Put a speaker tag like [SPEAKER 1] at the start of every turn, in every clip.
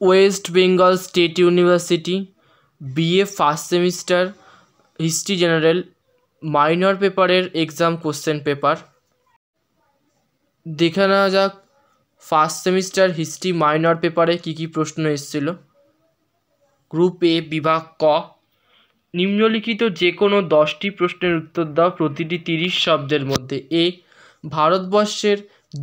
[SPEAKER 1] West Bengal state university BA first semester history general minor পেপারের exam question paper. দেখে নেওয়া যাক ফার্স্ট সেমিস্টার হিস্ট্রি মাইনর পেপারে কী কী প্রশ্ন এসেছিল। গ্রুপ এ বিভাগ ক, নিম্নলিখিত যে কোনো 10টি প্রশ্নের উত্তর দাও প্রতিটি 30 শব্দের মধ্যে। এ, ভারতবর্ষের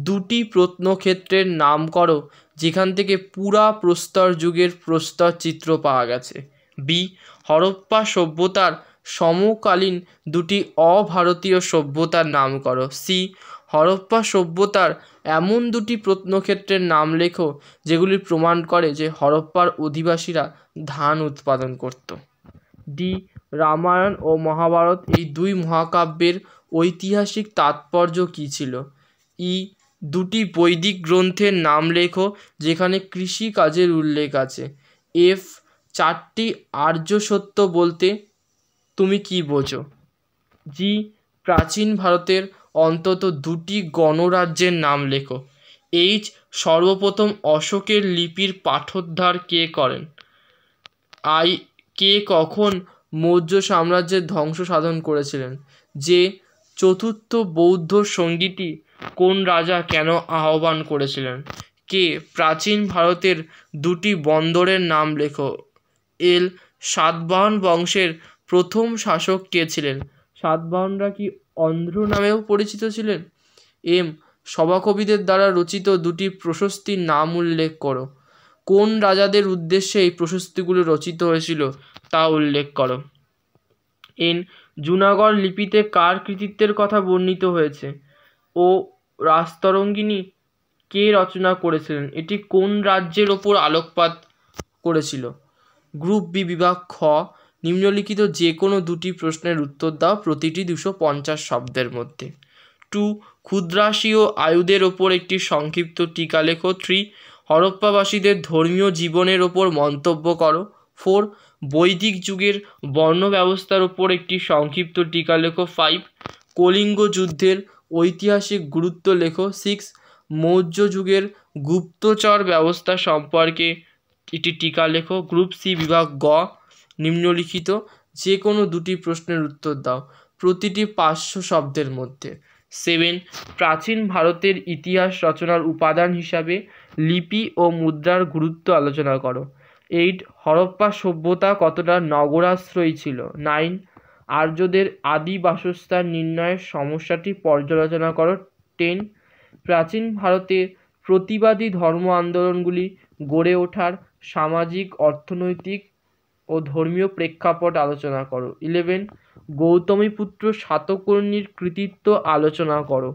[SPEAKER 1] 2টি প্রত্নক্ষেত্রের নাম করো যেখান থেকে পুরা প্রস্তর যুগের প্রস্তর চিত্র পাওয়া গেছে। বি, হরপ্পা সভ্যতার সমকালীন 2টি অভারতীয় সভ্যতার নাম করো। সি, হরপ্পা সভ্যতার এমন 2টি প্রত্নক্ষেত্রের নাম লেখো যেগুলি প্রমাণ করে যে হরপ্পার অধিবাসীরা ধান উৎপাদন করত। ডি, রামায়ণ ও মহাভারত এই 2 মহাকাব্যের ঐতিহাসিক তাৎপর্য কী ছিল। ই, 2টি বৈদিক গ্রন্থের নাম লেখো যেখানে কৃষি কাজের উল্লেখ আছে। এফ, 4টি আর্য সত্য বলতে তুমি কি বোঝো। জি, প্রাচীন ভারতের অন্তত 2টি গণরাজ্যের নাম লেখো। এইচ, সর্বপ্রথম অশোকের লিপির পাঠোদ্ধার কে করেন। আই, কে কখন মৌর্য সাম্রাজ্যের ধ্বংস সাধন করেছিলেন। যে, চতুর্থ বৌদ্ধ সঙ্গীটি কোন রাজা কেন আহ্বান করেছিলেন। কে, প্রাচীন ভারতের 2টি বন্দরের নাম লেখো। এল, সাতবাহন বংশের প্রথম শাসক কে ছিলেন। সাতবাহনরা কি অন্ধ্র নামেও পরিচিত ছিলেন। এম, সভাকবিদের দ্বারা রচিত 2টি প্রশস্তির নাম উল্লেখ করো। কোন রাজাদের উদ্দেশ্যে এই প্রশস্তিগুলো রচিত হয়েছিল তা উল্লেখ করো। এন, জুনাগড় লিপিতে কার কৃতিত্বের কথা বর্ণিত হয়েছে। ও, রাজতরঙ্গিনী কে রচনা করেছিলেন, এটি কোন রাজ্যের ওপর আলোকপাত করেছিল। গ্রুপ বি বিভাগ খ, নিম্নলিখিত যে কোনো 2টি প্রশ্নের উত্তর দাও প্রতিটি 250 শব্দের মধ্যে। 2, ক্ষুদ্রাসীয় আয়ুধের ওপর একটি সংক্ষিপ্ত টিকা লেখো। 3, হরপ্পাবাসীদের ধর্মীয় জীবনের ওপর মন্তব্য করো। 4, বৈদিক যুগের বর্ণ ব্যবস্থার ওপর একটি সংক্ষিপ্ত টিকা লেখো। 5, কলিঙ্গ যুদ্ধের ঐতিহাসিক গুরুত্ব লেখো। 6, মৌর্য যুগের গুপ্তচর ব্যবস্থা সম্পর্কে একটি টিকা লেখো। গ্রুপ সি বিভাগ গ, নিম্নলিখিত যে কোনো 2টি প্রশ্নের উত্তর দাও প্রতিটি 500 শব্দের মধ্যে। 7, প্রাচীন ভারতের ইতিহাস রচনার উপাদান হিসাবে লিপি ও মুদ্রার গুরুত্ব আলোচনা করো। 8, হরপ্পা সভ্যতা কতটা নগরাশ্রয়ী ছিল। 9, আর্যদের আদি বাসস্থান নির্ণয়ের সমস্যাটি পর্যালোচনা করো। 10, প্রাচীন ভারতে প্রতিবাদী ধর্ম আন্দোলনগুলি গড়ে ওঠার সামাজিক, অর্থনৈতিক ও ধর্মীয় প্রেক্ষাপট আলোচনা করো। 11, গৌতমীপুত্র সাতকর্ণীর কৃতিত্ব আলোচনা করো।